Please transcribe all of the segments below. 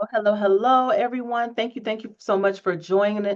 Oh, hello, hello, everyone. Thank you so much for joining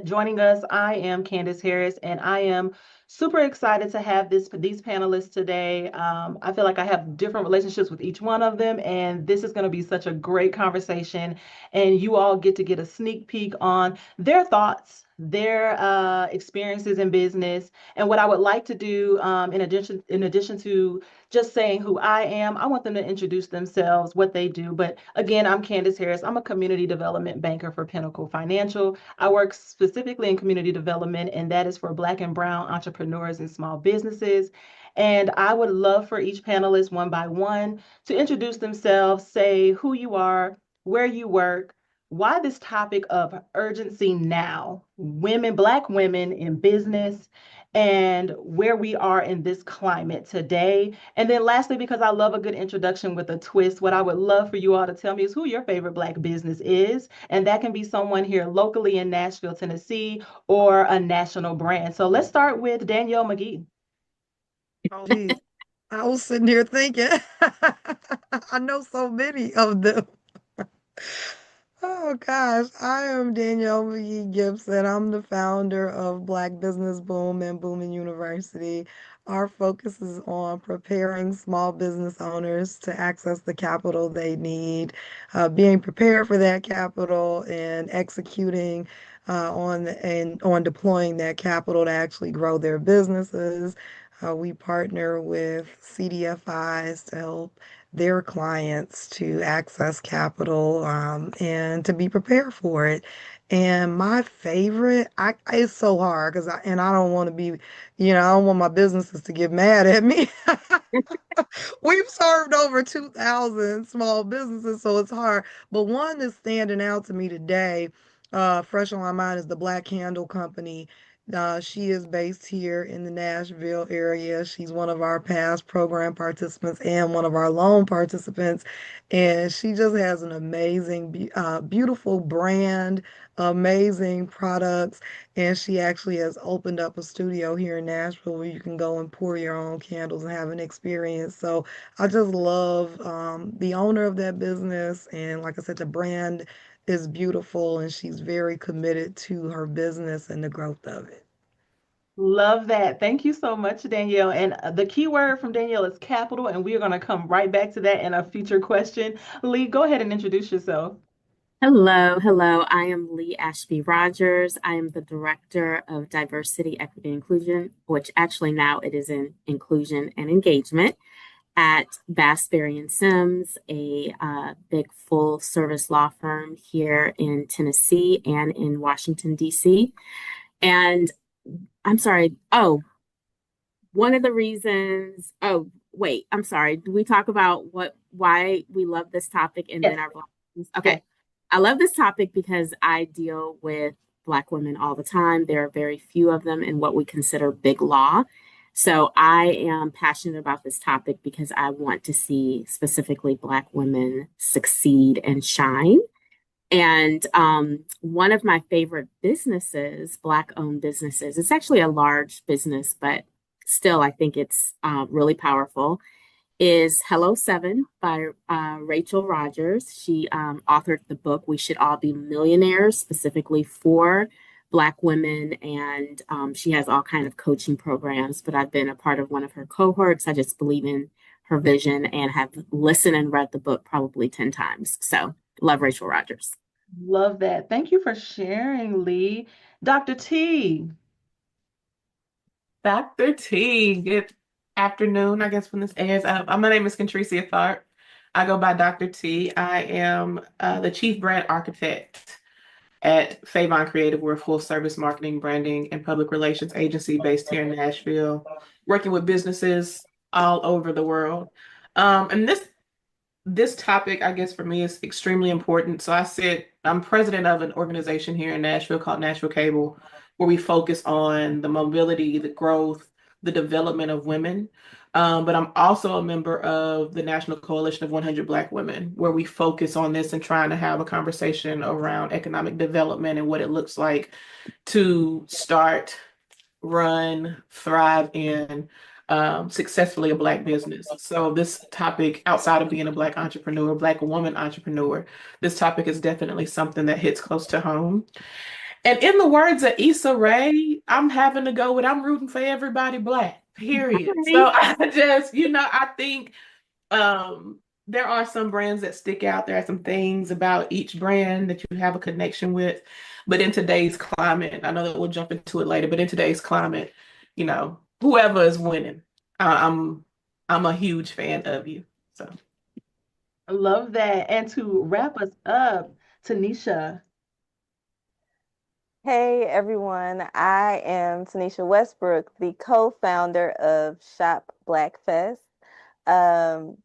us. I am Candace Harris, and I am super excited to have these panelists today. I feel like I have different relationships with each one of them, and this is going to be such a great conversation. And you all get to get a sneak peek on their thoughts, their experiences in business, and what I would like to do. In addition to just saying who I am. I want them to introduce themselves, what they do. But again, I'm Candace Harris. I'm a community development banker for Pinnacle Financial. I work specifically in community development, and that is for Black and Brown entrepreneurs and small businesses. And I would love for each panelist, one by one, to introduce themselves, say who you are, where you work, why this topic of urgency now, women, Black women in business, and where we are in this climate today. And then lastly, because I love a good introduction with a twist, what I would love for you all to tell me is who your favorite Black business is. And that can be someone here locally in Nashville, Tennessee, or a national brand. So let's start with Danielle McGee. Oh, geez. I was sitting here thinking, I know so many of them. Oh gosh, I am Danielle McGee Gibson. I'm the founder of Black Business Boom and Booming University. Our focus is on preparing small business owners to access the capital they need, being prepared for that capital and executing on deploying that capital to actually grow their businesses. We partner with CDFIs to help their clients to access capital and to be prepared for it. And my favorite, it's so hard because I don't want to be, I don't want my businesses to get mad at me. We've served over 2,000 small businesses, so it's hard. But one that's standing out to me today, fresh on my mind, is the Black Candle Company. She is based here in the Nashville area. She's one of our past program participants and one of our loan participants. And she just has an amazing, beautiful brand, amazing products. And she actually has opened up a studio here in Nashville where you can go and pour your own candles and have an experience. So I just love the owner of that business. And like I said, the brand is beautiful and she's very committed to her business and the growth of it. Love that. Thank you so much, Danielle. And the key word from Danielle is capital, and we are going to come right back to that in a future question. Lee, go ahead and introduce yourself. Hello. I am Lee Ashby Rogers. I am the Director of Diversity, Equity, and Inclusion, which actually now it is in Inclusion and Engagement at Bass, Berry and Sims, a big full service law firm here in Tennessee and in Washington, D.C. And I'm sorry. Oh, one of the reasons. Oh, wait. I'm sorry. Do we talk about why we love this topic and then Yes, our Black business? yes. Okay. I love this topic because I deal with Black women all the time. There are very few of them in what we consider big law. So I am passionate about this topic because I want to see specifically Black women succeed and shine. And one of my favorite businesses, Black owned businesses, it's actually a large business, but still, I think it's really powerful, is Hello Seven by Rachel Rogers. She authored the book We Should All Be Millionaires, specifically for Black women, and she has all kind of coaching programs. But I've been a part of one of her cohorts. I just believe in her vision and have listened and read the book probably 10 times. So love Rachel Rogers. Love that. Thank you for sharing, Lee. Dr. T. Dr. T, good afternoon, I guess, when this airs. My name is Contricia Tharp. I go by Dr. T. I am the Chief Brand Architect at Favon Creative. We're a full service marketing, branding, and public relations agency based here in Nashville, working with businesses all over the world. And this topic, I guess, for me is extremely important. I'm president of an organization here in Nashville called Nashville Cable, where we focus on the mobility, the growth, the development of women. But I'm also a member of the National Coalition of 100 Black Women, where we focus on this and trying to have a conversation around economic development and what it looks like to start, run, thrive in successfully a Black business. So this topic, outside of being a Black entrepreneur, Black woman entrepreneur, this topic is definitely something that hits close to home. And in the words of Issa Rae, I'm having to go with I'm rooting for everybody Black, period. So Right. I just, I think there are some brands that stick out. There are some things about each brand that you have a connection with. But in today's climate, I know that we'll jump into it later, but in today's climate, whoever is winning, I'm a huge fan of you. So I love that. And to wrap us up, Tanisha. Hey everyone, I am Tanisha Westbrook, the co-founder of Shop Black Fest. Um,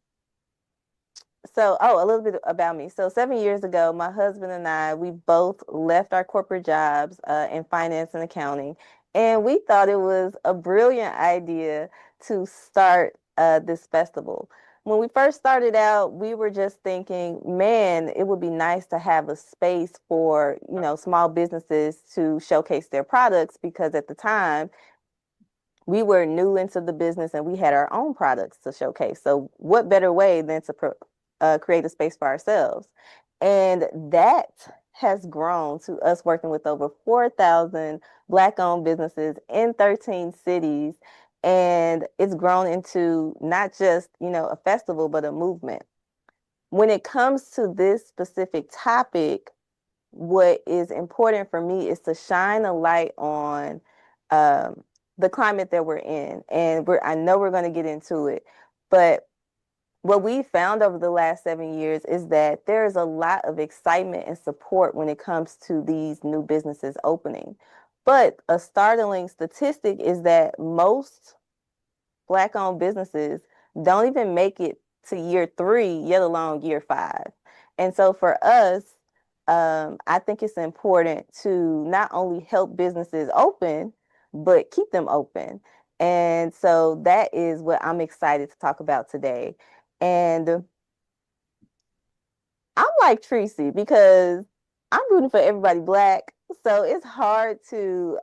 a little bit about me. So 7 years ago, my husband and I, we both left our corporate jobs in finance and accounting, and we thought it was a brilliant idea to start this festival. When we first started out, we were just thinking, man, it would be nice to have a space for, small businesses to showcase their products because at the time, we were new into the business and we had our own products to showcase. So what better way than to create a space for ourselves? And that has grown to us working with over 4,000 Black-owned businesses in 13 cities. And it's grown into not just, a festival, but a movement. When it comes to this specific topic, what is important for me is to shine a light on the climate that we're in. And I know we're going to get into it, but what we found over the last 7 years is that there is a lot of excitement and support when it comes to these new businesses opening. But a startling statistic is that most Black-owned businesses don't even make it to year 3, yet alone year 5. And so for us, I think it's important to not only help businesses open, but keep them open. And so that is what I'm excited to talk about today. And I'm like Tracy because I'm rooting for everybody Black. So it's hard to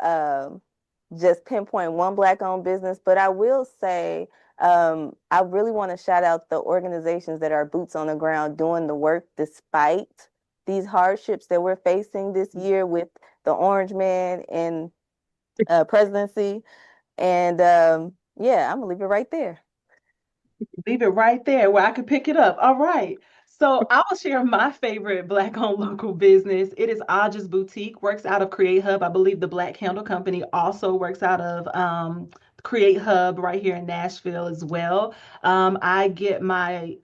just pinpoint one Black-owned business, but I will say I really want to shout out the organizations that are boots on the ground doing the work despite these hardships that we're facing this year with the Orange Man and presidency. And yeah, I'm gonna leave it right there. Leave it right there where I could pick it up. All right. So I will share my favorite Black-owned local business. It is Aja's Boutique, works out of Create Hub. I believe the Black Candle Company also works out of Create Hub right here in Nashville as well. I get my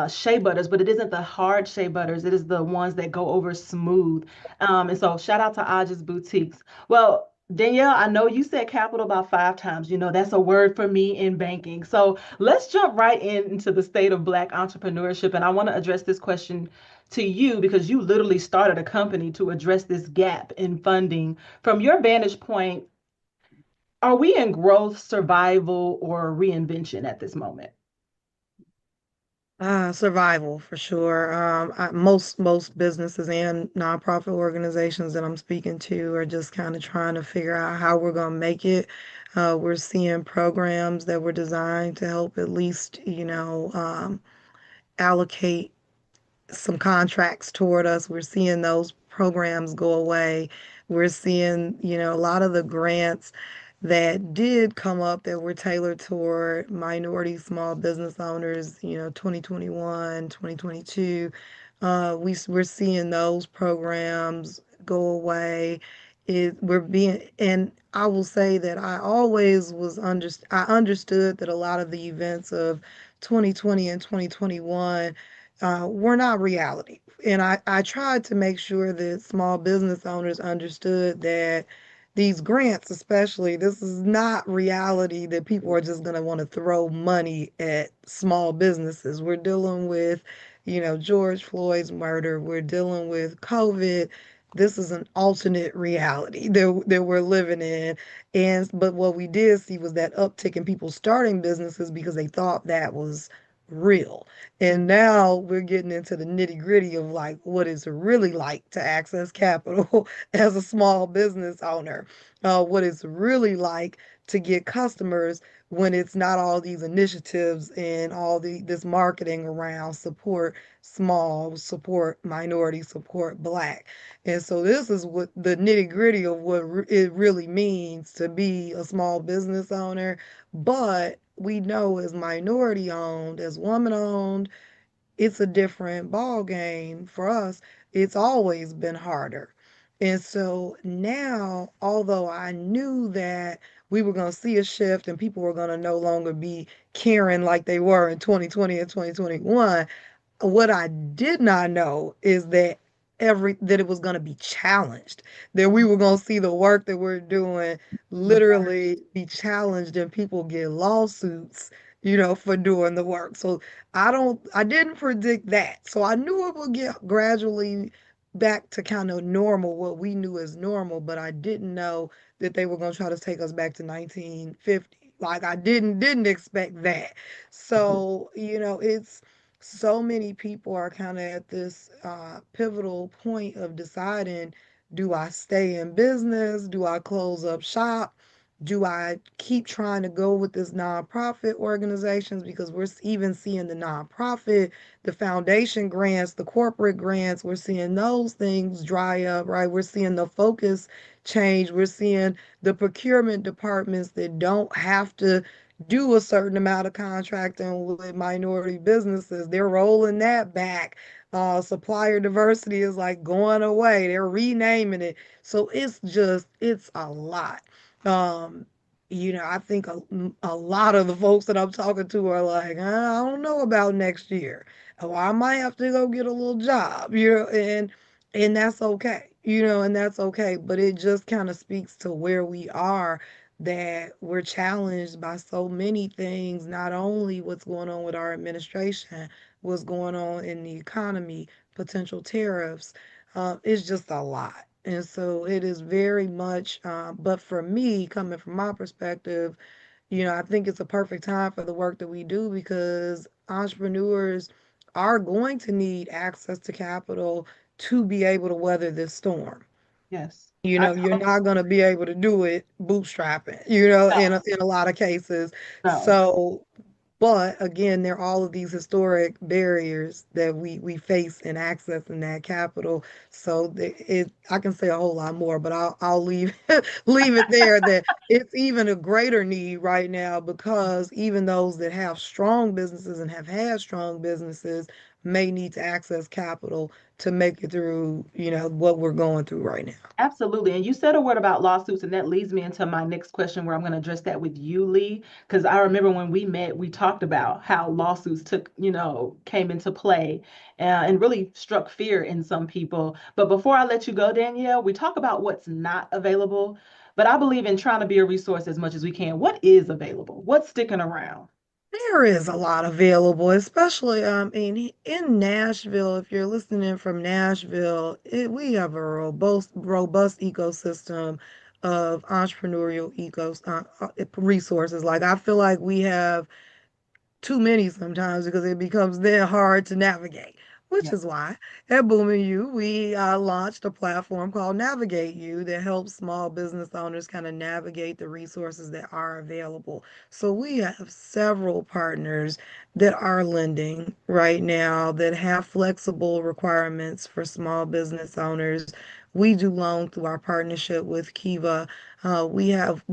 shea butters, but it isn't the hard shea butters. It is the ones that go over smooth. And so shout out to Aja's Boutiques. Well, Danielle, I know you said capital about 5 times. You know, that's a word for me in banking. So let's jump right into the state of Black entrepreneurship. And I want to address this question to you because you literally started a company to address this gap in funding. From your vantage point, are we in growth, survival, or reinvention at this moment? Survival for sure. Most businesses and nonprofit organizations that I'm speaking to are just kind of trying to figure out how we're going to make it. We're seeing programs that were designed to help at least, allocate some contracts toward us. We're seeing those programs go away. We're seeing, a lot of the grants that did come up that were tailored toward minority small business owners, 2021, 2022. We're seeing those programs go away. And I will say that I understood that a lot of the events of 2020 and 2021 were not reality. And I tried to make sure that small business owners understood that these grants, especially, this is not reality that people are just going to want to throw money at small businesses. We're dealing with, George Floyd's murder. We're dealing with COVID. This is an alternate reality that we're living in. But what we did see was that uptick in people starting businesses because they thought that was real. And now we're getting into the nitty-gritty of like what it's really like to access capital as a small business owner. What it's really like to get customers when it's not all these initiatives and all this marketing around support small, support minority, support black. And so this is what the nitty-gritty of what it really means to be a small business owner. But we know as minority owned, as woman owned, it's a different ball game for us. It's always been harder. And so now, although I knew that we were going to see a shift and people were going to no longer be caring like they were in 2020 and 2021, what I did not know is that that it was going to be challenged, that we were going to see the work that we're doing literally be challenged and people get lawsuits, for doing the work. So I didn't predict that. So I knew it would get gradually back to kind of normal, what we knew as normal, but I didn't know that they were going to try to take us back to 1950. Like I didn't expect that. So, it's so many people are kind of at this pivotal point of deciding, do I stay in business? Do I close up shop? Do I keep trying to go with this nonprofit organizations? Because we're even seeing the nonprofit, the foundation grants, the corporate grants, we're seeing those things dry up, right? We're seeing the focus change. We're seeing the procurement departments that don't have to do a certain amount of contracting with minority businesses. They're rolling that back. Supplier diversity is like going away. They're renaming it. So it's a lot. Um, I think a lot of the folks that I'm talking to are like, I don't know about next year. Oh, I might have to go get a little job, and that's okay, and that's okay. But it just kind of speaks to where we are, that we're challenged by so many things, not only what's going on with our administration, what's going on in the economy, potential tariffs. It's just a lot. And so it is very much, but for me, coming from my perspective, I think it's a perfect time for the work that we do because entrepreneurs are going to need access to capital to be able to weather this storm. Yes. You're not going to be able to do it bootstrapping, No, in a lot of cases. no. So, but again, there are all of these historic barriers that we face in accessing that capital. So I can say a whole lot more, but I'll leave leave it there. That it's even a greater need right now because even those that have strong businesses and have had strong businesses may need to access capital to make it through, what we're going through right now. Absolutely. And you said a word about lawsuits, and that leads me into my next question where I'm going to address that with you, Lee, because I remember when we met, we talked about how lawsuits came into play and really struck fear in some people. But before I let you go, Danielle, we talk about what's not available, but I believe in trying to be a resource as much as we can. What is available? What's sticking around? There is a lot available, especially in Nashville. If you're listening from Nashville, we have a robust ecosystem of entrepreneurial resources. Like I feel like we have too many sometimes because it becomes then hard to navigate. Which Yeah. is why at Booming You, we launched a platform called Navigate You that helps small business owners kind of navigate the resources that are available. So we have several partners that are lending right now that have flexible requirements for small business owners. We do loan through our partnership with Kiva. We have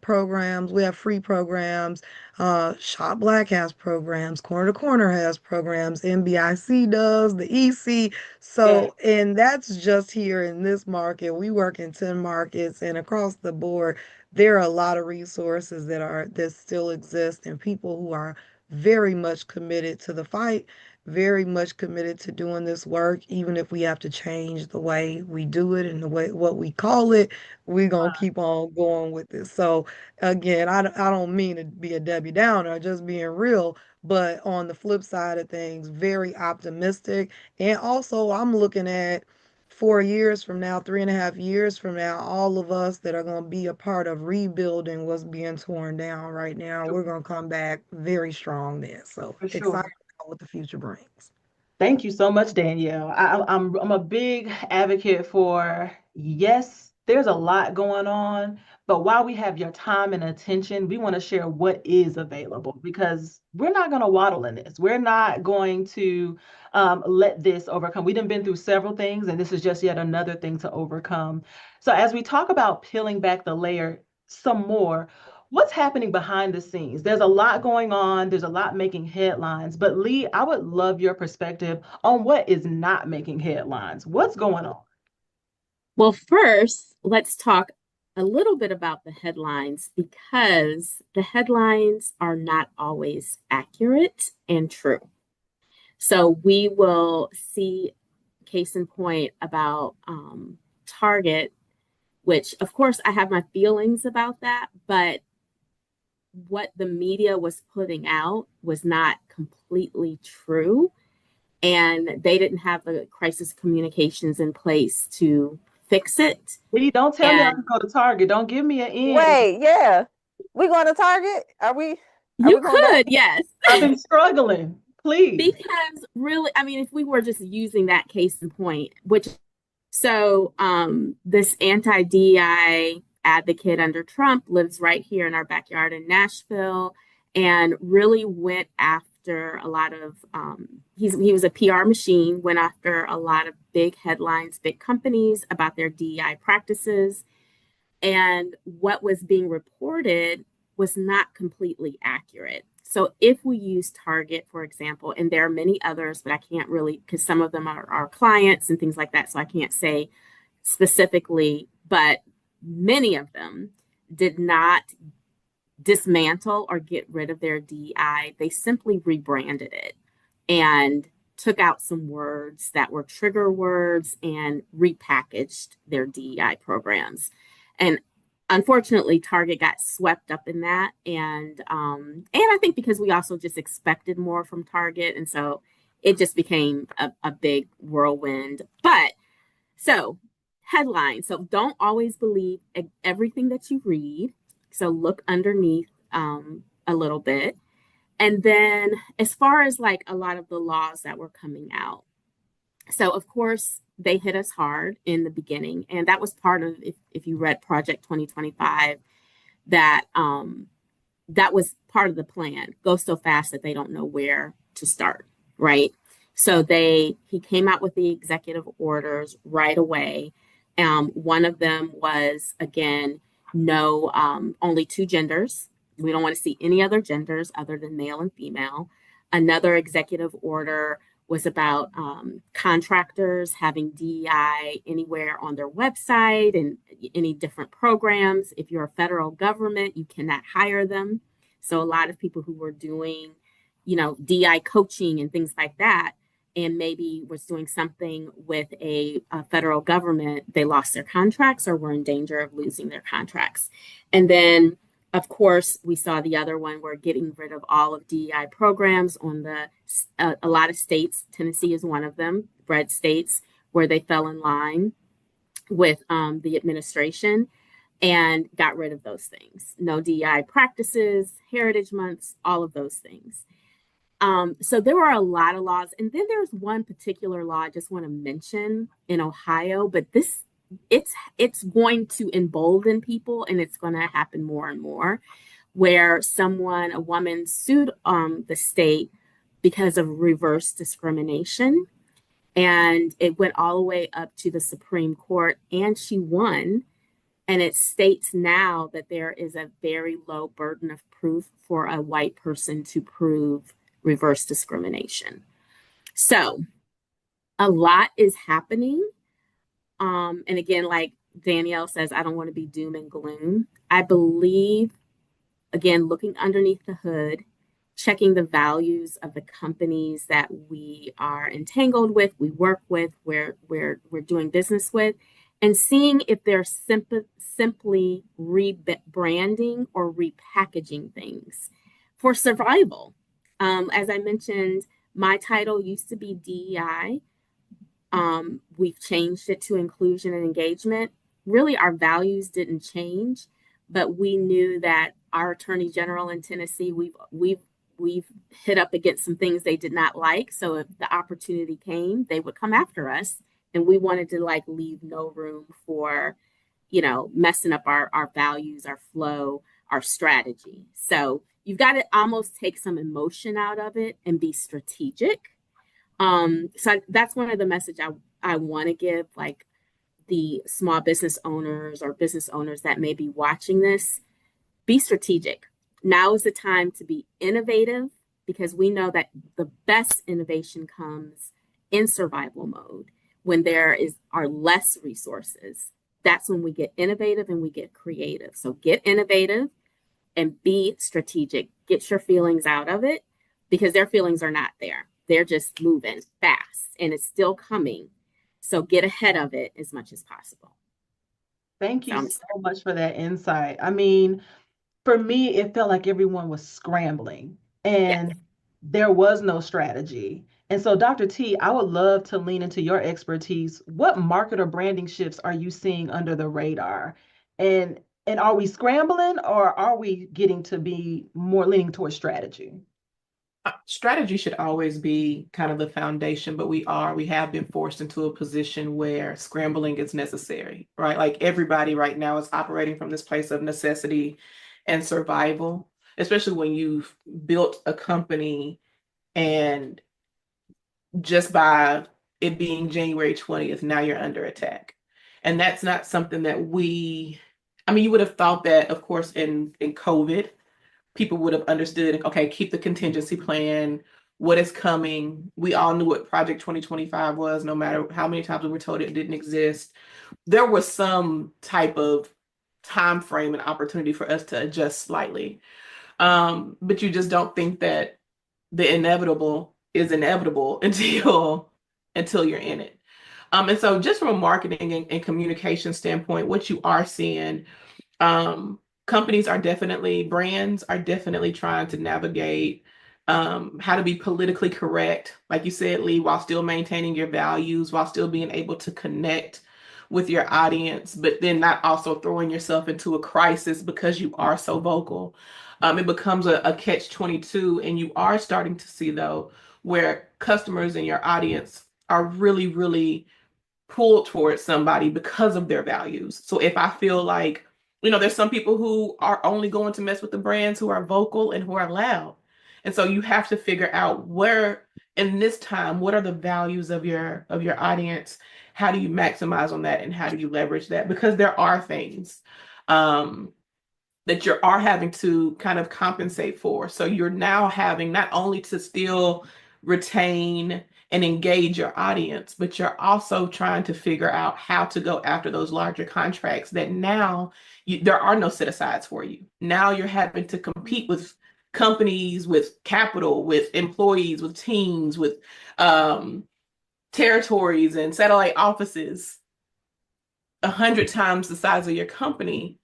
programs, we have free programs. Shop Black has programs, Corner to Corner has programs, NBIC does, the EC. Yeah. So, and that's just here in this market. We work in 10 markets and across the board, there are a lot of resources that still exist and people who are very much committed to the fight, very much committed to doing this work, even if we have to change the way we do it and the way what we call it, we're gonna keep on going with this. So again, I don't mean to be a Debbie Downer, just being real, but on the flip side of things, very optimistic. And also, I'm looking at 4 years from now, 3.5 years from now, all of us that are going to be a part of rebuilding what's being torn down right now, Sure. we're going to come back very strong then. So For excited sure. what the future brings. Thank you so much, Danielle. I'm a big advocate for, yes, there's a lot going on, but while we have your time and attention, we want to share what is available because we're not going to waddle in this. We're not going to let this overcome. We've been through several things, and this is just yet another thing to overcome. So as we talk about peeling back the layer some more, what's happening behind the scenes? There's a lot going on, there's a lot making headlines, but Lee, I would love your perspective on what is not making headlines. What's going on? Well, first, let's talk a little bit about the headlines because the headlines are not always accurate and true. So we will see case in point about Target, which of course I have my feelings about that, but what the media was putting out was not completely true. And they didn't have the crisis communications in place to fix it. Lee, don't tell me I And can go to Target. Don't give me an in. Wait, yeah. We going to Target? Are we you going back? could, yes. I've been struggling. Please. Because really, I mean, if we were just using that case in point, which so this anti-DEI advocate under Trump lives right here in our backyard in Nashville and really went after a lot of he was a PR machine, went after a lot of big headlines, big companies about their DEI practices. And what was being reported was not completely accurate. So if we use Target, for example, and there are many others, but I can't really, because some of them are our clients and things like that, so I can't say specifically, but many of them did not dismantle or get rid of their DEI. They simply rebranded it and took out some words that were trigger words and repackaged their DEI programs. And unfortunately, Target got swept up in that, and I think because we also just expected more from Target, and so it just became a big whirlwind. But so headlines. So don't always believe everything that you read. So look underneath a little bit. And then as far as like a lot of the laws that were coming out, so of course they hit us hard in the beginning, and that was part of if you read Project 2025, that that was part of the plan. Go so fast that they don't know where to start, right? So he came out with the executive orders right away. One of them was again, no, only two genders. We don't want to see any other genders other than male and female. Another executive order was about contractors having DEI anywhere on their website and any different programs. If you're a federal government, you cannot hire them. So a lot of people who were doing, DEI coaching and things like that, and maybe was doing something with a federal government, they lost their contracts or were in danger of losing their contracts. And then of course, we saw the other one, we're getting rid of all of DEI programs on a lot of states. Tennessee is one of them, red states, where they fell in line with the administration and got rid of those things. No DEI practices, heritage months, all of those things. So there were a lot of laws. And then there's one particular law I just want to mention in Ohio, but it's going to embolden people, and it's going to happen more and more, where a woman sued the state because of reverse discrimination, and it went all the way up to the Supreme Court, and she won. And it states now that there is a very low burden of proof for a white person to prove reverse discrimination. So a lot is happening. And again, like Danielle says, I don't want to be doom and gloom. I believe, again, looking underneath the hood, checking the values of the companies that we are entangled with, we work with, where we're doing business with, and seeing if they're simply rebranding or repackaging things for survival. As I mentioned, my title used to be DEI. We've changed it to inclusion and engagement. Really, our values didn't change, but we knew that our Attorney General in Tennessee, we've we've hit up against some things they did not like. So if the opportunity came, they would come after us. And we wanted to like leave no room for, messing up our values, our flow, our strategy. So you've got to almost take some emotion out of it and be strategic. So that's one of the message I want to give, like the small business owners or business owners that may be watching this. Be strategic. Now is the time to be innovative because we know that the best innovation comes in survival mode when are less resources. That's when we get innovative and we get creative. So get innovative and be strategic. Get your feelings out of it because their feelings are not there. They're just moving fast and it's still coming. So get ahead of it as much as possible. Thank you so much for that insight. I mean, for me, it felt like everyone was scrambling and Yes. there was no strategy. And so, Dr. T, I would love to lean into your expertise. What market or branding shifts are you seeing under the radar? And are we scrambling or are we getting to be more leaning towards strategy? Strategy should always be kind of the foundation, but we have been forced into a position where scrambling is necessary, right? Like everybody right now is operating from this place of necessity and survival, especially when you've built a company and just by it being January 20th, now you're under attack. And that's not something that you would have thought that, of course, in COVID, people would have understood, okay, keep the contingency plan, what is coming. We all knew what Project 2025 was, no matter how many times we were told it didn't exist. There was some type of time frame and opportunity for us to adjust slightly. But you just don't think that the inevitable is inevitable until you're in it. And so just from a marketing and communication standpoint, what you are seeing, brands are definitely trying to navigate how to be politically correct, like you said, Lee, while still maintaining your values, while still being able to connect with your audience, but then not also throwing yourself into a crisis because you are so vocal. It becomes a catch-22, and you are starting to see, though, where customers and your audience are really, really pulled towards somebody because of their values. So if I feel like, there's some people who are only going to mess with the brands who are vocal and who are loud. And so you have to figure out where in this time, what are the values of your audience? How do you maximize on that and how do you leverage that? Because there are things that you are having to kind of compensate for. So you're now having not only to still retain and engage your audience, but you're also trying to figure out how to go after those larger contracts that now there are no set asides for you. Now you're having to compete with companies, with capital, with employees, with teams, with territories and satellite offices 100 times the size of your company.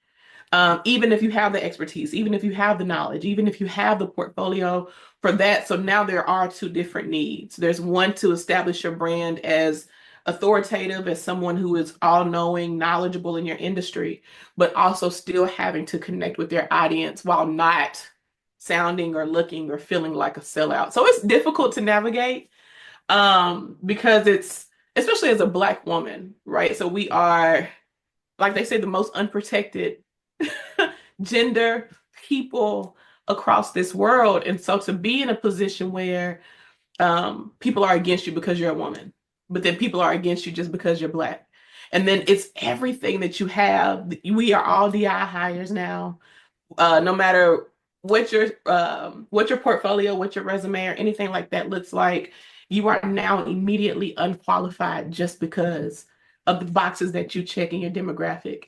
Even if you have the expertise, even if you have the knowledge, even if you have the portfolio for that. So now there are two different needs. There's one to establish your brand as authoritative, as someone who is all-knowing, knowledgeable in your industry, but also still having to connect with their audience while not sounding or looking or feeling like a sellout. So it's difficult to navigate because it's, especially as a Black woman, right? So we are, like they say, the most unprotected gender people across this world. And so to be in a position where people are against you because you're a woman, but then people are against you just because you're Black. And then it's everything that you have. We are all DI hires now. No matter what your portfolio, what your resume or anything like that looks like, you are now immediately unqualified just because of the boxes that you check in your demographic.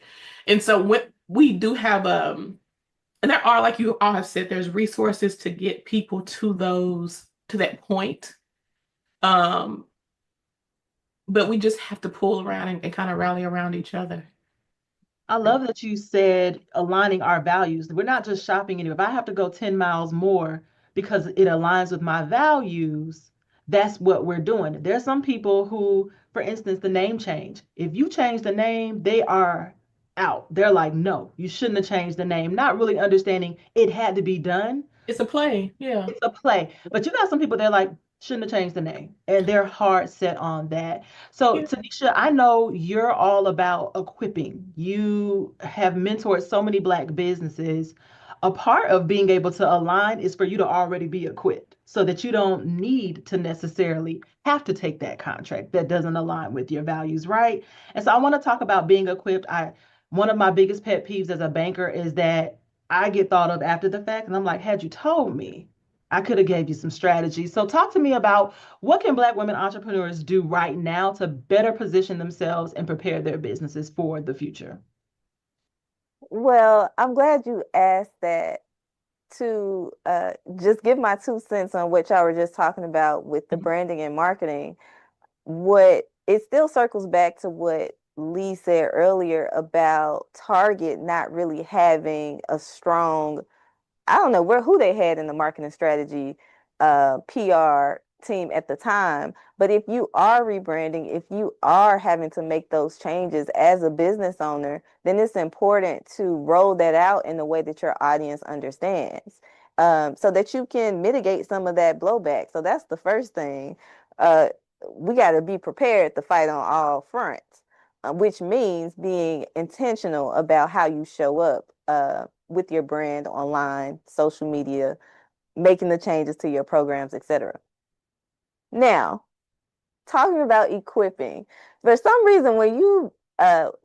And so when we do have and there are, like you all have said, there's resources to get people to that point. But we just have to pull around and kind of rally around each other. I love that you said aligning our values. We're not just shopping anywhere. If I have to go 10 miles more because it aligns with my values, that's what we're doing. There's some people who, for instance, the name change. If you change the name, they are out. They're like, no, you shouldn't have changed the name, not really understanding it had to be done. It's a play. Yeah. It's a play. But you got some people they're like, shouldn't have changed the name. And they're hard set on that. So Yeah. Tanisha, I know you're all about equipping. You have mentored so many Black businesses. A part of being able to align is for you to already be equipped so that you don't need to necessarily have to take that contract that doesn't align with your values, right? And so I want to talk about being equipped. One of my biggest pet peeves as a banker is that I get thought of after the fact, and I'm like, had you told me, I could have gave you some strategies. So talk to me about what can Black women entrepreneurs do right now to better position themselves and prepare their businesses for the future. Well, I'm glad you asked that to just give my 2 cents on what y'all were just talking about with the Mhm. branding and marketing. What it still circles back to what Lee said earlier about Target not really having a strong, I don't know who they had in the marketing strategy, PR team at the time. But if you are rebranding, if you are having to make those changes as a business owner, then it's important to roll that out in a way that your audience understands, so that you can mitigate some of that blowback. So that's the first thing. Uh, we got to be prepared to fight on all fronts, which means being intentional about how you show up with your brand online, social media, making the changes to your programs, etc. Now, talking about equipping, for some reason, when you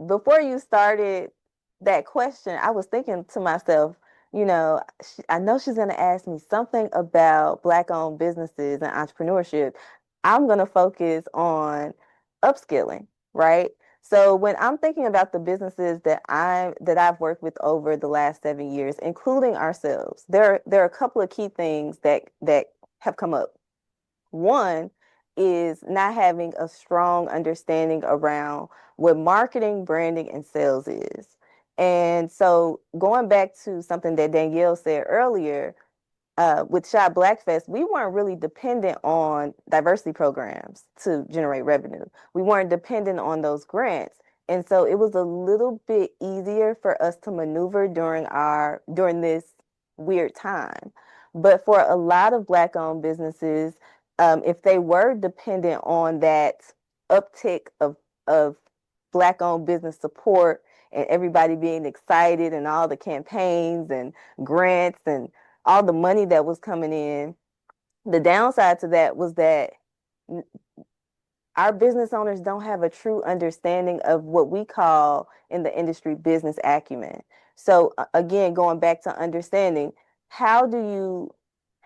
before you started that question, I was thinking to myself, I know she's going to ask me something about Black-owned businesses and entrepreneurship. I'm going to focus on upskilling, right? So when I'm thinking about the businesses that I've worked with over the last 7 years, including ourselves, there are a couple of key things that have come up. One is not having a strong understanding around what marketing, branding, and sales is. And so going back to something that Danielle said earlier, with Shop Black Fest, we weren't really dependent on diversity programs to generate revenue. We weren't dependent on those grants. And so it was a little bit easier for us to maneuver during this weird time. But for a lot of Black-owned businesses, if they were dependent on that uptick of Black-owned business support and everybody being excited and all the campaigns and grants and all the money that was coming in, the downside to that was that our business owners don't have a true understanding of what we call in the industry business acumen. So again, going back to understanding, how do you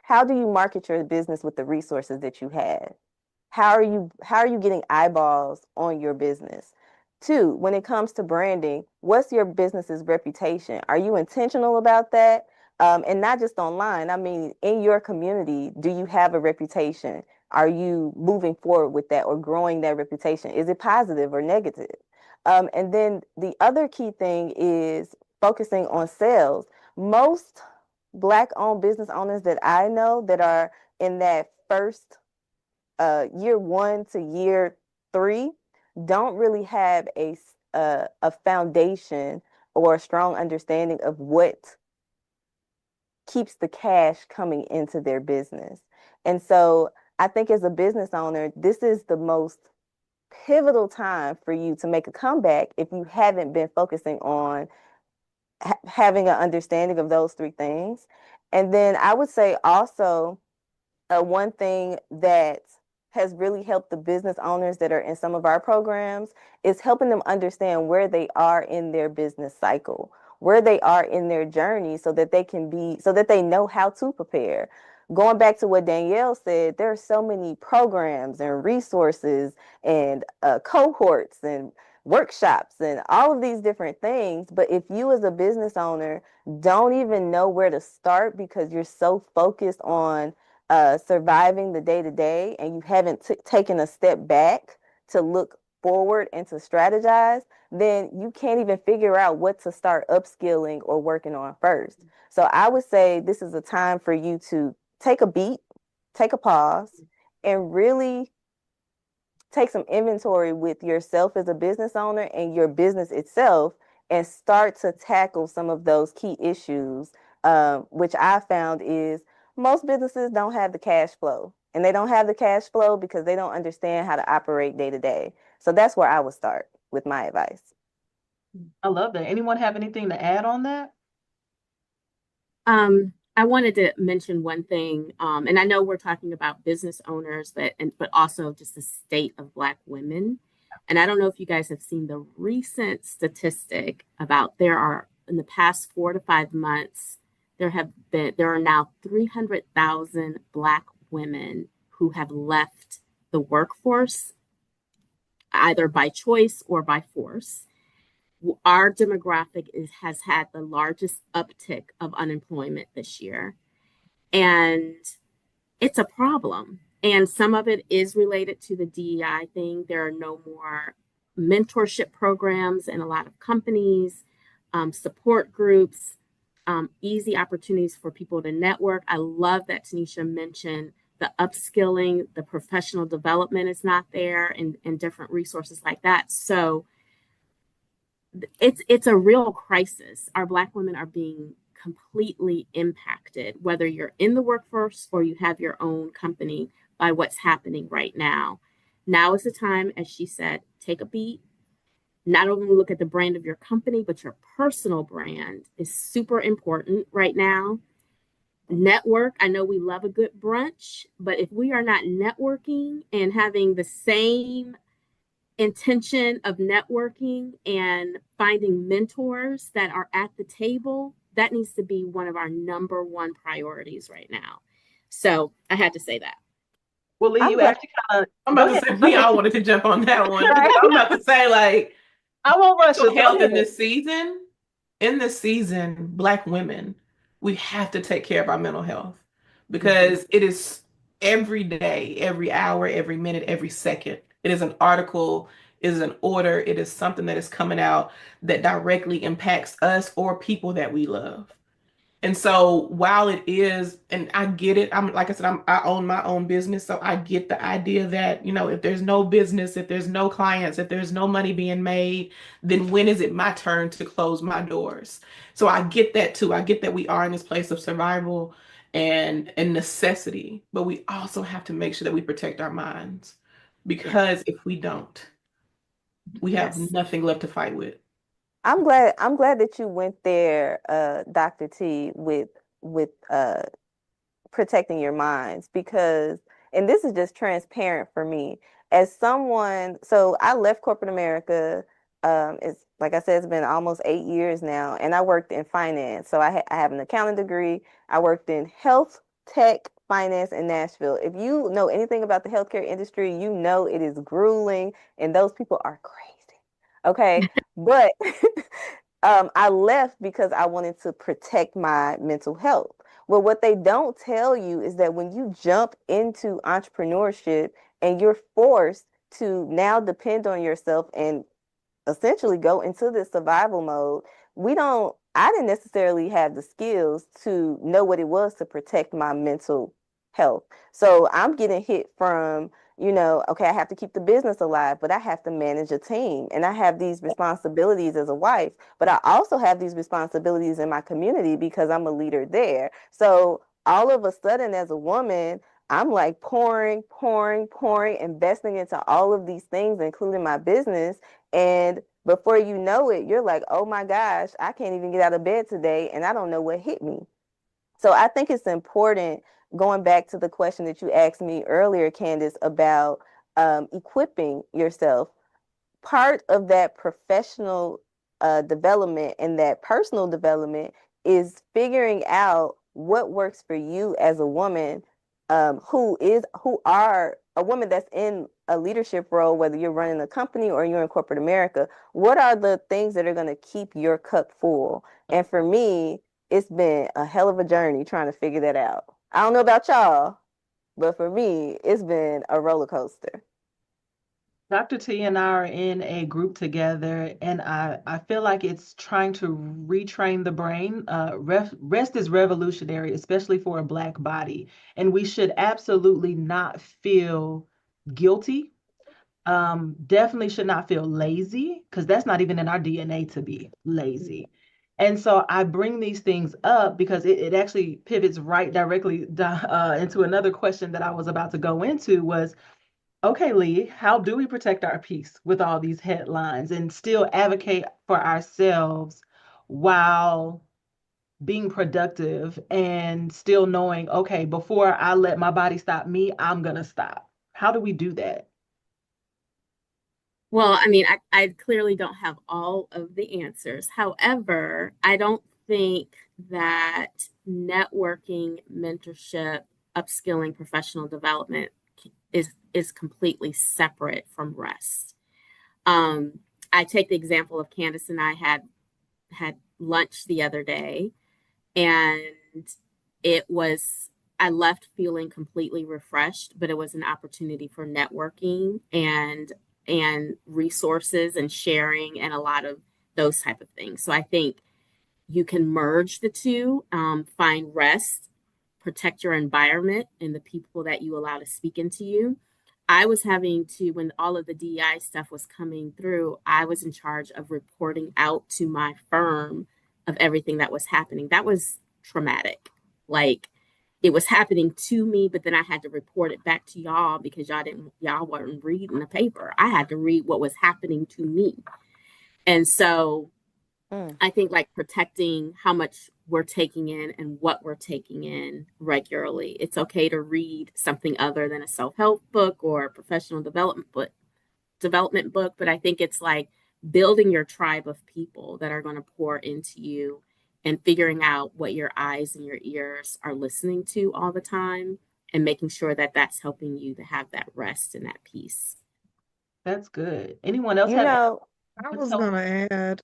how do you market your business with the resources that you have? How are you getting eyeballs on your business? Two, when it comes to branding, what's your business's reputation? Are you intentional about that? And not just online. I mean, in your community, do you have a reputation? Are you moving forward with that or growing that reputation? Is it positive or negative? And then the other key thing is focusing on sales. Most Black-owned business owners that I know that are in that first year 1 to year 3 don't really have a foundation or a strong understanding of what keeps the cash coming into their business. And so I think as a business owner, this is the most pivotal time for you to make a comeback if you haven't been focusing on having an understanding of those three things. And then I would say also, one thing that has really helped the business owners that are in some of our programs is helping them understand where they are in their business cycle, where they are in their journey so that they know how to prepare. Going back to what Danielle said, there are so many programs and resources and cohorts and workshops and all of these different things. But if you as a business owner don't even know where to start because you're so focused on surviving the day to day and you haven't taken a step back to look forward and to strategize, then you can't even figure out what to start upskilling or working on first. So I would say this is a time for you to take a beat, take a pause, and really take some inventory with yourself as a business owner and your business itself and start to tackle some of those key issues which I found is most businesses don't have the cash flow. And they don't have the cash flow because they don't understand how to operate day to day. So that's where I would start with my advice. I love that. Anyone have anything to add on that? I wanted to mention one thing, and I know we're talking about business owners, but also just the state of Black women. And I don't know if you guys have seen the recent statistic about there are in the past 4 to 5 months, there are now 300,000 Black women who have left the workforce either by choice or by force. Our demographic has had the largest uptick of unemployment this year. And it's a problem. And some of it is related to the DEI thing. There are no more mentorship programs in a lot of companies, support groups, easy opportunities for people to network. I love that Tanisha mentioned the upskilling, the professional development is not there, and different resources like that. So it's a real crisis. Our Black women are being completely impacted, whether you're in the workforce or you have your own company, by what's happening right now. Now is the time, as she said, take a beat. Not only look at the brand of your company, but your personal brand is super important right now. Network. I know we love a good brunch, but if we are not networking and having the same intention of networking and finding mentors that are at the table, that needs to be one of our number one priorities right now. So I had to say that. Well, Lee, I'm you glad. actually kind of I'm go about to ahead. say we all wanted to jump on that one because Right. I'm about to say like I won't rush mental us. Go health ahead. in this season, Black women, we have to take care of our mental health Mhm. because it is every day, every hour, every minute, every second. It is an article, it is an order, it is something that is coming out that directly impacts us or people that we love. And so while it is, and I get it, I'm like I said, I own my own business, so I get the idea that, if there's no business, if there's no clients, if there's no money being made, then when is it my turn to close my doors? So I get that too. I get that we are in this place of survival and necessity, but we also have to make sure that we protect our minds because if we don't, we have Yes. nothing left to fight with. I'm glad that you went there, Dr. T, with protecting your minds because, and this is just transparent for me as someone. So I left corporate America. It's like I said, it's been almost 8 years now, and I worked in finance. So I have an accounting degree. I worked in health tech finance in Nashville. If you know anything about the healthcare industry, you know it is grueling, and those people are crazy. Okay, but I left because I wanted to protect my mental health. Well, what they don't tell you is that when you jump into entrepreneurship and you're forced to now depend on yourself and essentially go into this survival mode, I didn't necessarily have the skills to know what it was to protect my mental health. So I'm getting hit from, okay, I have to keep the business alive, but I have to manage a team and I have these responsibilities as a wife, but I also have these responsibilities in my community because I'm a leader there. So all of a sudden, as a woman, I'm like pouring, pouring, pouring, investing into all of these things, including my business. And before you know it, you're like, oh my gosh, I can't even get out of bed today and I don't know what hit me. So I think it's important, going back to the question that you asked me earlier, Candace, about equipping yourself. Part of that professional development and that personal development is figuring out what works for you as a woman, who are a woman that's in a leadership role, whether you're running a company or you're in corporate America. What are the things that are going to keep your cup full? And for me, it's been a hell of a journey trying to figure that out. I don't know about y'all, but for me, it's been a roller coaster. Dr. T and I are in a group together, and I feel like it's trying to retrain the brain. Rest is revolutionary, especially for a Black body, and we should absolutely not feel guilty. Definitely should not feel lazy because that's not even in our DNA to be lazy. And so I bring these things up because it actually pivots right directly into another question that I was about to go into was, okay, Lee, how do we protect our peace with all these headlines and still advocate for ourselves while being productive and still knowing, okay, before I let my body stop me, I'm gonna stop. How do we do that? Well, I mean, I clearly don't have all of the answers. However, I don't think that networking, mentorship, upskilling, professional development is completely separate from rest. Um, I take the example of Candace and I had lunch the other day, and it was I left feeling completely refreshed, but it was an opportunity for networking and resources and sharing and a lot of those type of things. So I think you can merge the two, find rest, protect your environment and the people that you allow to speak into you. I was having to, when all of the DEI stuff was coming through, I was in charge of reporting out to my firm of everything that was happening. That was traumatic. Like, it was happening to me, but then I had to report it back to y'all because y'all weren't reading the paper. I had to read what was happening to me. And so Mm. I think like protecting how much we're taking in and what we're taking in regularly. It's okay to read something other than a self-help book or a professional development book, but I think it's like building your tribe of people that are going to pour into you and figuring out what your eyes and your ears are listening to all the time and making sure that that's helping you to have that rest and that peace. That's good. Anyone else You have know, I any was help? gonna add,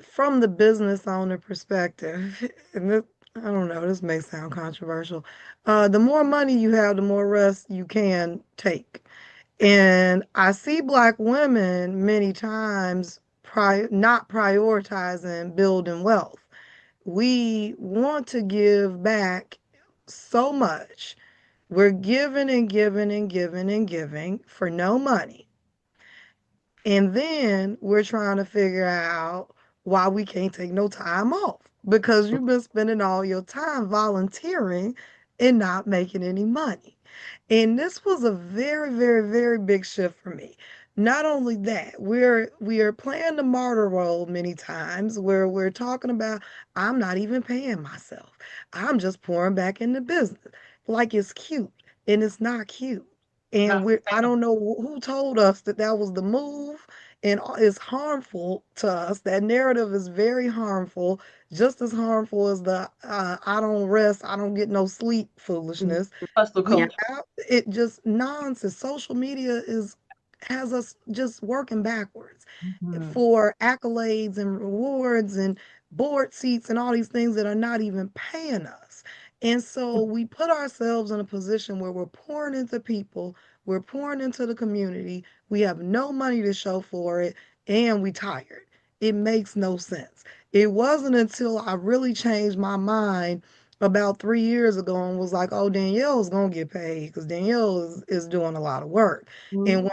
from the business owner perspective, and this, I don't know, this may sound controversial. The more money you have, the more rest you can take. And I see Black women many times not prioritizing building wealth. We want to give back so much. We're giving and giving and giving and giving for no money. And then we're trying to figure out why we can't take no time off because you've been spending all your time volunteering and not making any money. And this was a very, very, very big shift for me. Not only that, we are playing the martyr role many times where we're talking about I'm not even paying myself. I'm just pouring back into business. Like it's cute, and it's not cute. And Not I don't know who told us that that was the move, and it's harmful to us. That narrative is very harmful, just as harmful as the I don't rest, I don't get no sleep sustainable. foolishness. Hustle Yeah. We culture. have it just nonsense. Social media is has us just working backwards Mhm. for accolades and rewards and board seats and all these things that are not even paying us. And so we put ourselves in a position where we're pouring into people, we're pouring into the community, we have no money to show for it, and we tired. It makes no sense. It wasn't until I really changed my mind about 3 years ago and was like, oh, Danielle's gonna get paid because Danielle is doing a lot of work. And Mhm.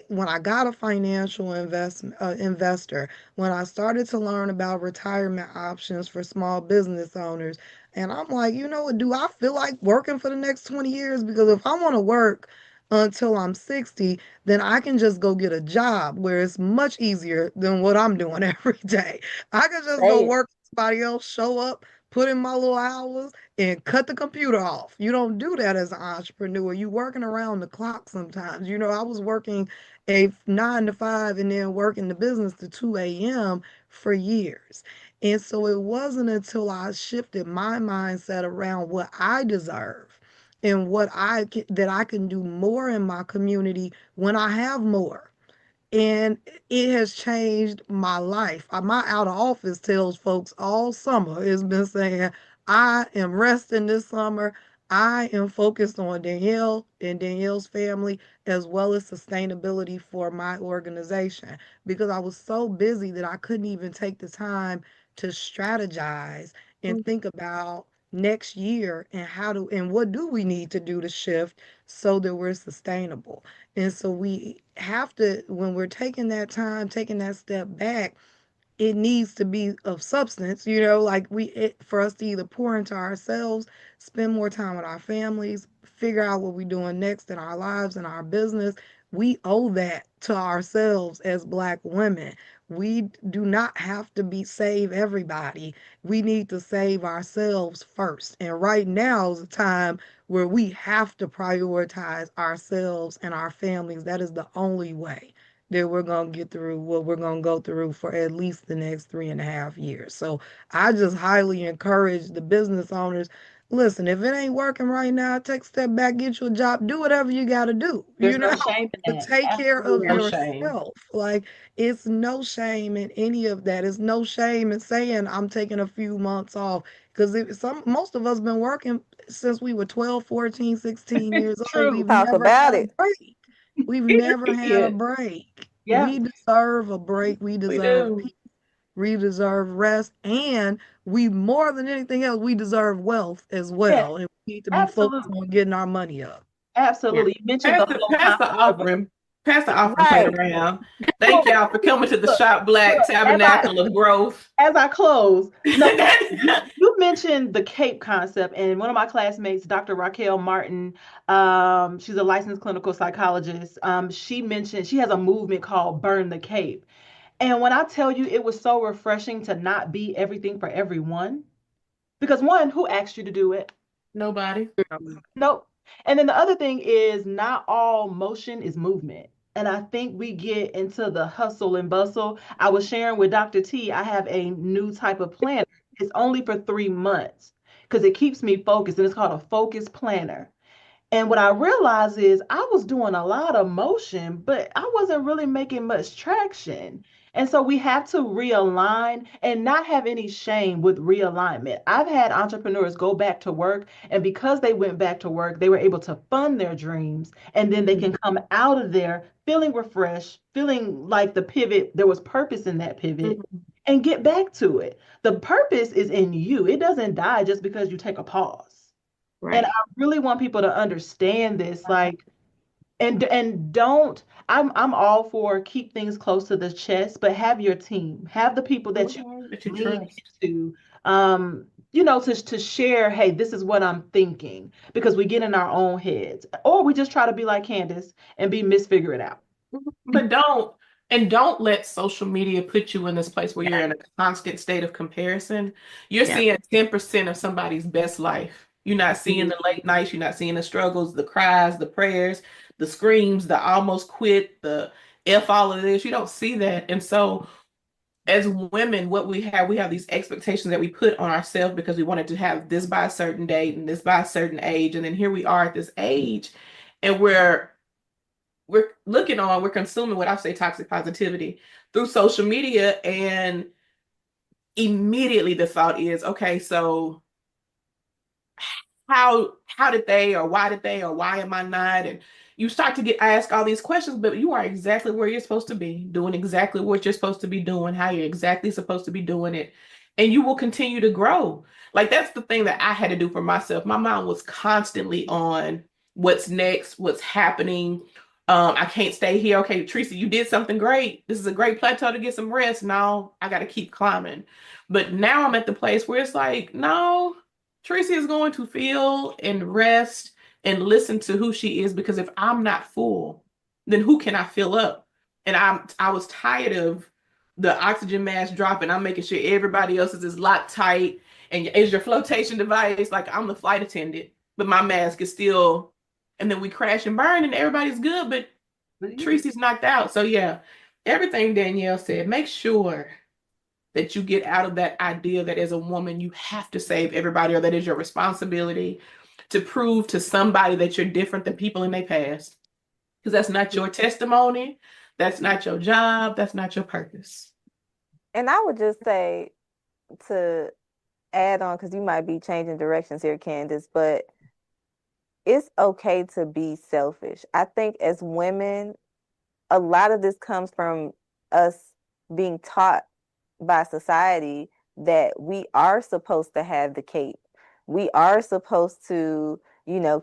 when I got a financial investor, when I started to learn about retirement options for small business owners, and I'm like, you know what, do I feel like working for the next 20 years? Because if I want to work until I'm 60, then I can just go get a job where it's much easier than what I'm doing every day. I can just go say work for somebody else, show up, put in my little hours, and cut the computer off. You don't do that as an entrepreneur. You working around the clock sometimes. You know, I was working a 9 to 5 and then working the business to 2 a.m. for years. And so it wasn't until I shifted my mindset around what I deserve and that I can do more in my community when I have more, and it has changed my life. My out of office tells folks all summer has been saying, I am resting this summer. I am focused on Danielle and Danielle's family as well as sustainability for my organization because I was so busy that I couldn't even take the time to strategize and think about next year and what do we need to do to shift so that we're sustainable. And so we have to, when we're taking that time, taking that step back, it needs to be of substance, you know, like for us to either pour into ourselves, spend more time with our families, figure out what we're doing next in our lives and our business. We owe that to ourselves as Black women. We do not have to save everybody. We need to save ourselves first. And right now is a time where we have to prioritize ourselves and our families. That is the only way that we're going to get through what we're going to go through for at least the next 3.5 years. So I just highly encourage the business owners. Listen, if it ain't working right now, take a step back, get you a job, do whatever you got to do, There's you no know, shame in to that. take care of Absolutely No no shame. shame. yourself. Like, it's no shame in any of that. It's no shame in saying I'm taking a few months off, because most of us been working since we were 12, 14, 16 years old. True. We've Talk never about had a it. break. We've never had a Period. break. Yeah. We deserve a break. We We deserve do. peace. We deserve rest. And we, more than anything else, we deserve wealth as Yeah. well. And we need to be focused Absolutely. on getting our money up. Absolutely. You mentioned the whole Pass the concept of offering. Pass the offering plate Right. around. well, Thank y'all for coming to the look, Shop Black look, Tabernacle of Growth. as I close, no, you mentioned the CAPE concept, and one of my classmates, Dr. Raquel Martin, she's a licensed clinical psychologist. She mentioned she has a movement called Burn the CAPE. And when I tell you, it was so refreshing to not be everything for everyone. Because one, who asked you to do it? Nobody. Nope. And then the other thing is not all motion is movement. And I think we get into the hustle and bustle. I was sharing with Dr. T, I have a new type of planner. It's only for 3 months because it keeps me focused, and it's called a focus planner. And what I realized is I was doing a lot of motion, but I wasn't really making much traction. And so we have to realign and not have any shame with realignment. I've had entrepreneurs go back to work, and because they went back to work, they were able to fund their dreams. And then they can come out of there feeling refreshed, feeling like the pivot, there was purpose in that pivot, and get back to it. The purpose is in you, it doesn't die just because you take a pause. And Right. I really want people to understand this, like, and don't. I'm all for keep things close to the chest, but have your team, have the people that you That you lean trust. into, to share. Hey, this is what I'm thinking, because we get in our own heads, or we just try to be like Candace and be misfigure it out. But don't let social media put you in this place where you're in a constant state of comparison. You're Yeah. seeing 10% of somebody's best life. You're not seeing the late nights, you're not seeing the struggles, the cries, the prayers, the screams, the almost quit, the F all of this. You don't see that. And so as women, what we have these expectations that we put on ourselves because we wanted to have this by a certain date and this by a certain age. And then here we are at this age, and we're consuming what I say toxic positivity through social media, and immediately the thought is, okay, so how did they, or why did they, or why am I not? And you start to get asked all these questions, but you are exactly where you're supposed to be, doing exactly what you're supposed to be doing, how you're exactly supposed to be doing it, and you will continue to grow. Like, that's the thing that I had to do for myself. My mind was constantly on what's next, what's happening. I can't stay here. Okay, Teresa, you did something great. This is a great plateau to get some rest. Now I got to keep climbing. But now I'm at the place where it's like, no, Tracy is going to feel and rest and listen to who she is, because if I'm not full, then who can I fill up? And I was tired of the oxygen mask dropping. I'm making sure everybody else's is locked tight. And is your flotation device, like, I'm the flight attendant, but my mask is still, and then we crash and burn and everybody's good, but Tracy's knocked out. So yeah, everything Danielle said, make sure that you get out of that idea that as a woman you have to save everybody, or that is your responsibility to prove to somebody that you're different than people in their past, because that's not your testimony, that's not your job, that's not your purpose. And I would just say, to add on, because you might be changing directions here, Candace, but it's okay to be selfish. I think as women, a lot of this comes from us being taught by society that we are supposed to have the cape. We are supposed to,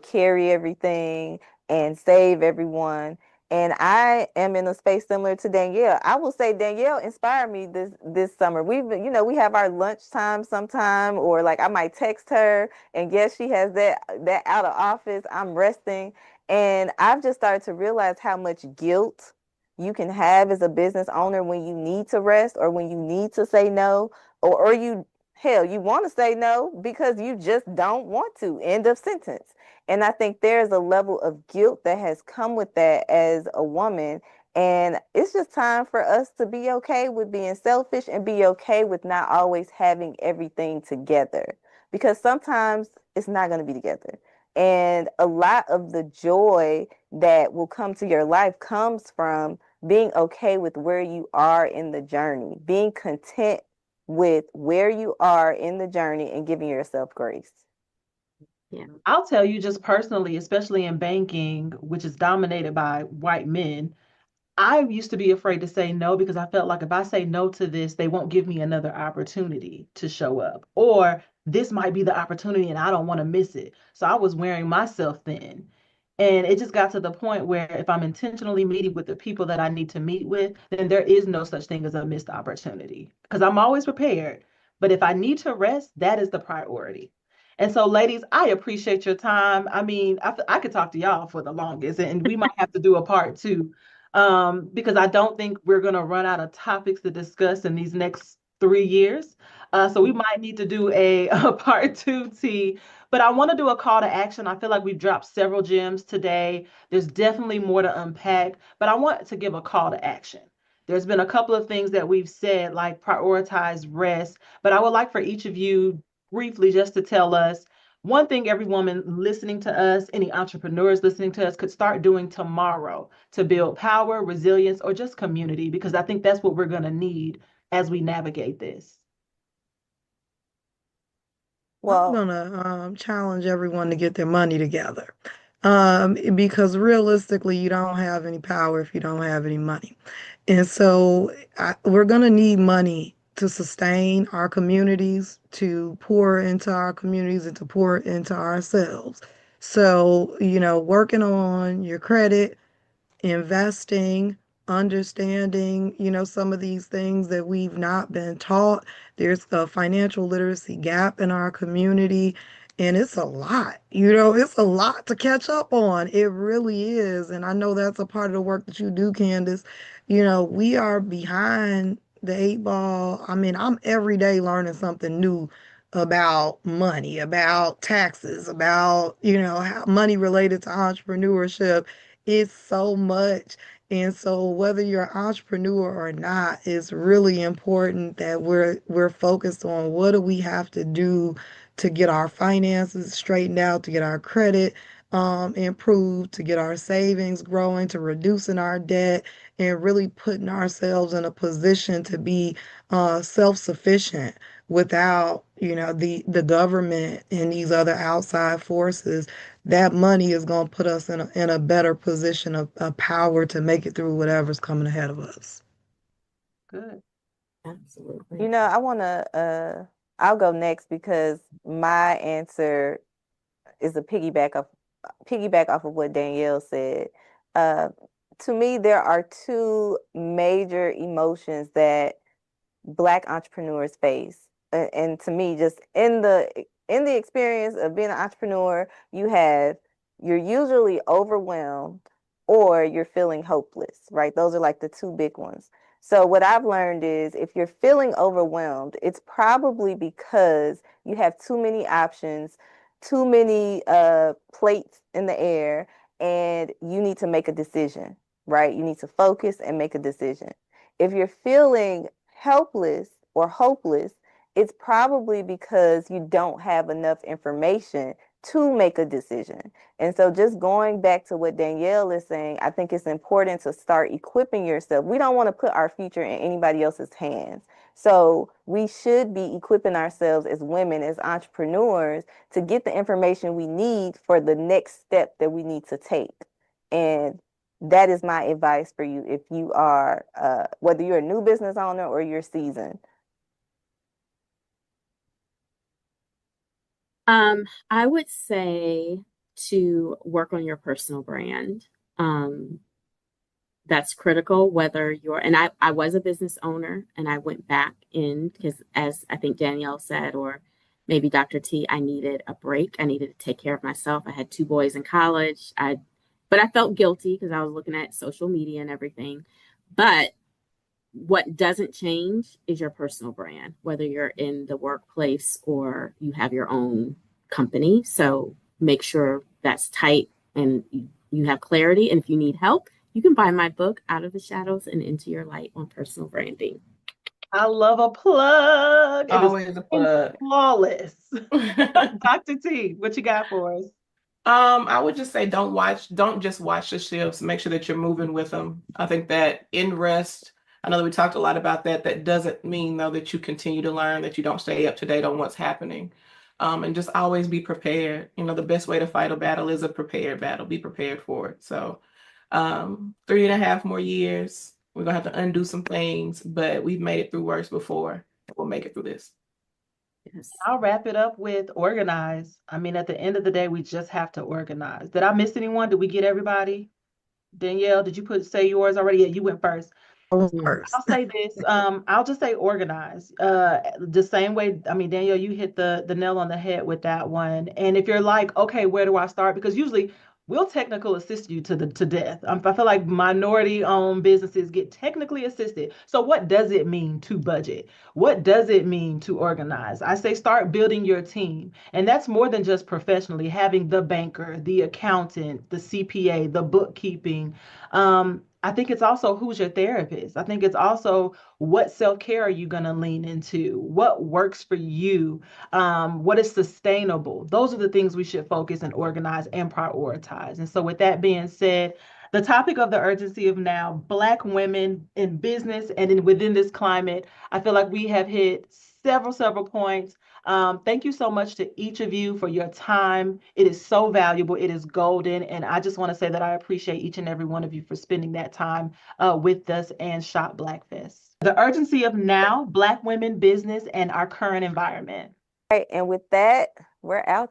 carry everything and save everyone. And I am in a space similar to Danielle. I will say Danielle inspired me this summer. We have our lunchtime sometime, or like I might text her, and yes, she has that out of office. I'm resting, and I've just started to realize how much guilt you can have as a business owner when you need to rest or when you need to say no, or you hell, you want to say no because you just don't want to. End of sentence. And I think there's a level of guilt that has come with that as a woman. And it's just time for us to be okay with being selfish and be okay with not always having everything together. Because sometimes it's not going to be together. And a lot of the joy that will come to your life comes from being okay with where you are in the journey, being content with where you are in the journey and giving yourself grace. Yeah. I'll tell you just personally, especially in banking, which is dominated by white men, I used to be afraid to say no because I felt like if I say no to this, they won't give me another opportunity to show up. Or this might be the opportunity and I don't want to miss it. So I was wearing myself thin. And it just got to the point where if I'm intentionally meeting with the people that I need to meet with, then there is no such thing as a missed opportunity because I'm always prepared. But if I need to rest, that is the priority. And so, ladies, I appreciate your time. I mean, I could talk to y'all for the longest, and we might have to do a part two because I don't think we're going to run out of topics to discuss in these next 3 years. So we might need to do a part two, T. But I want to do a call to action. I feel like we've dropped several gems today. There's definitely more to unpack, but I want to give a call to action. There's been a couple of things that we've said, like prioritize rest, but I would like for each of you briefly just to tell us one thing every woman listening to us, any entrepreneurs listening to us could start doing tomorrow to build power, resilience, or just community, because I think that's what we're going to need as we navigate this. I'm Well, gonna challenge everyone to get their money together. Because realistically, you don't have any power if you don't have any money. And so we're gonna need money to sustain our communities, to pour into our communities, and to pour into ourselves. So, working on your credit, investing, understanding, some of these things that we've not been taught. There's a financial literacy gap in our community, and it's a lot. It's a lot to catch up on. It really is. And I know that's a part of the work that you do, Candace. We are behind the eight ball. I mean, I'm every day learning something new about money, about taxes, about, how money related to entrepreneurship. It's so much. And so whether you're an entrepreneur or not, it's really important that we're focused on what do we have to do to get our finances straightened out, to get our credit improved, to get our savings growing, to reducing our debt, and really putting ourselves in a position to be self-sufficient without, the government and these other outside forces. That money is going to put us in a better position of power to make it through whatever's coming ahead of us. Good. Absolutely. I'll go next because my answer is a piggyback off of what Danielle said. Uh, to me, there are two major emotions that Black entrepreneurs face. And to me, just in the experience of being an entrepreneur, you're usually overwhelmed or you're feeling hopeless, right? Those are like the two big ones. So what I've learned is if you're feeling overwhelmed, it's probably because you have too many options, too many plates in the air, and you need to make a decision, right? You need to focus and make a decision. If you're feeling helpless or hopeless, it's probably because you don't have enough information to make a decision. And so, just going back to what Danielle is saying, I think it's important to start equipping yourself. We don't want to put our future in anybody else's hands. So, we should be equipping ourselves as women, as entrepreneurs, to get the information we need for the next step that we need to take. And that is my advice for you if you are, whether you're a new business owner or you're seasoned. I would say to work on your personal brand. Um, that's critical, whether you're, and I was a business owner and I went back in because, as I think Danielle said, or maybe Dr. T, I needed a break. I needed to take care of myself. I had two boys in college. But I felt guilty because I was looking at social media and everything. But what doesn't change is your personal brand, whether you're in the workplace or you have your own company. So make sure that's tight and you have clarity. And if you need help, you can buy my book, Out of the Shadows and Into Your Light, on personal branding. I love a plug. It is Always a plug. flawless. Dr. T, what you got for us? I would just say don't just watch the shifts. Make sure that you're moving with them. I think that in rest, I know that we talked a lot about that. That doesn't mean though that you continue to learn, that you don't stay up to date on what's happening. And just always be prepared. You know, the best way to fight a battle is a prepared battle. Be prepared for it. So 3.5 more years. We're gonna have to undo some things, but we've made it through worse before. We'll make it through this. Yes. I'll wrap it up with organize. I mean, at the end of the day, we just have to organize. Did I miss anyone? Did we get everybody? Danielle, did you say yours already? Yeah, you went first. First. I'll say this. I'll just say organize. The same way. I mean, Danielle, you hit the nail on the head with that one. And if you're like, okay, where do I start? Because usually we'll technical assist you to death. I feel like minority-owned businesses get technically assisted. So what does it mean to budget? What does it mean to organize? I say start building your team, and that's more than just professionally having the banker, the accountant, the CPA, the bookkeeping. I think it's also who's your therapist. I think it's also what self-care are you going to lean into? What works for you? What is sustainable? Those are the things we should focus and organize and prioritize. And so, with that being said, the topic of the urgency of now, Black women in business and within this climate, I feel like we have hit several points. Thank you so much to each of you for your time. It is so valuable. It is golden. And I just want to say that I appreciate each and every one of you for spending that time with us and Shop Black Fest. The urgency of now, Black women, business, and our current environment. All right, and with that, we're out.